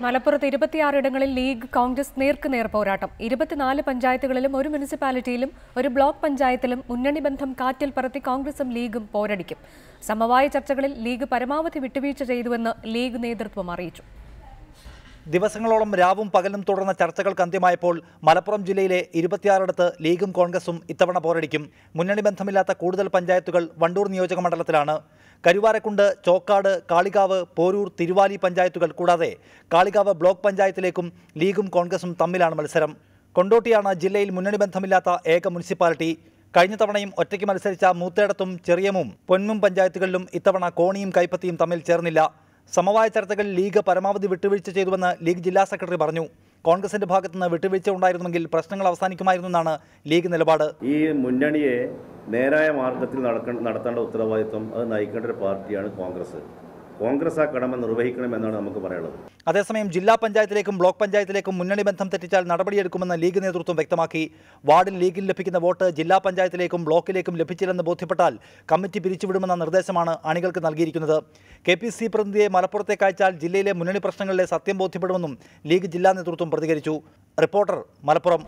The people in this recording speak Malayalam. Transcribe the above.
മലപ്പുറത്ത് 26 ഇടങ്ങളിൽ ലീഗ് കോൺഗ്രസ് നേർക്കുനേർ പോരാട്ടം. 24 പഞ്ചായത്തുകളിലും ഒരു മുനിസിപ്പാലിറ്റിയിലും ഒരു ബ്ലോക്ക് പഞ്ചായത്തിലും മുന്നണി ബന്ധം കാറ്റിൽ പറത്തി കോൺഗ്രസും ലീഗും പോരടിക്കും. സമവായ ചർച്ചകളിൽ ലീഗ് പരമാവധി വിട്ടുവീഴ്ച ചെയ്തുവെന്ന് ലീഗ് നേതൃത്വം അറിയിച്ചു. ദിവസങ്ങളോളം രാവും പകലും തുടർന്ന ചർച്ചകൾക്ക് അന്ത്യമായപ്പോൾ മലപ്പുറം ജില്ലയിലെ 26 ലീഗും കോൺഗ്രസും ഇത്തവണ പോരടിക്കും. മുന്നണി ബന്ധമില്ലാത്ത കൂടുതൽ പഞ്ചായത്തുകൾ വണ്ടൂർ നിയോജക മണ്ഡലത്തിലാണ്. കരുവാരക്കുണ്ട്, ചോക്കാട്, കാളികാവ്, പോരൂർ, തിരുവാലി പഞ്ചായത്തുകൾ കൂടാതെ കാളികാവ് ബ്ലോക്ക് പഞ്ചായത്തിലേക്കും ലീഗും കോൺഗ്രസും തമ്മിലാണ് മത്സരം. കൊണ്ടോട്ടിയാണ് ജില്ലയിൽ മുന്നണി ബന്ധമില്ലാത്ത ഏക മുനിസിപ്പാലിറ്റി. കഴിഞ്ഞ തവണയും ഒറ്റയ്ക്ക് മത്സരിച്ച മൂത്തേടത്തും ചെറിയമും പൊന്മും പഞ്ചായത്തുകളിലും ഇത്തവണ കോണിയും കൈപ്പത്തിയും തമ്മിൽ ചേർന്നില്ല. സമവായ ചർച്ചകളിൽ ലീഗ് പരമാവധി വിട്ടുവീഴ്ച ചെയ്തുവെന്ന് ലീഗ് ജില്ലാ സെക്രട്ടറി പറഞ്ഞു. കോൺഗ്രസിന്റെ ഭാഗത്തുനിന്ന് വിട്ടുവീഴ്ച ഉണ്ടായിരുന്നെങ്കിൽ പ്രശ്നങ്ങൾ അവസാനിക്കുമായിരുന്നെന്നാണ് ലീഗ് നിലപാട്. ഈ മുന്നണിയെ നേരായ മാർഗത്തിൽ നടത്തേണ്ട ഉത്തരവാദിത്വം അത് നയിക്കേണ്ട ഒരു പാർട്ടിയാണ് കോൺഗ്രസ്. കോൺഗ്രസ് ആ കടമ നിർവഹിക്കണമെന്നാണ് നമുക്ക് പറയാനുള്ളത്. അതേസമയം ജില്ലാ പഞ്ചായത്തിലേക്കും ബ്ലോക്ക് പഞ്ചായത്തിലേക്കും മുന്നണി ബന്ധം തെറ്റിച്ചാൽ നടപടിയെടുക്കുമെന്ന് ലീഗ് നേതൃത്വം വ്യക്തമാക്കി. വാർഡിൽ ലീഗിൽ ലഭിക്കുന്ന വോട്ട് ജില്ലാ പഞ്ചായത്തിലേക്കും ബ്ലോക്കിലേക്കും ലഭിച്ചില്ലെന്ന് ബോധ്യപ്പെട്ടാൽ കമ്മിറ്റി പിരിച്ചുവിടുമെന്ന നിർദ്ദേശമാണ് അണികൾക്ക് നൽകിയിരിക്കുന്നത്. KPC പ്രതിനിധിയെ മലപ്പുറത്തേക്ക് അയച്ചാൽ ജില്ലയിലെ മുന്നണി പ്രശ്നങ്ങളിലെ സത്യം ബോധ്യപ്പെടുമെന്നും ലീഗ് ജില്ലാ നേതൃത്വം പ്രതികരിച്ചു. റിപ്പോർട്ടർ, മലപ്പുറം.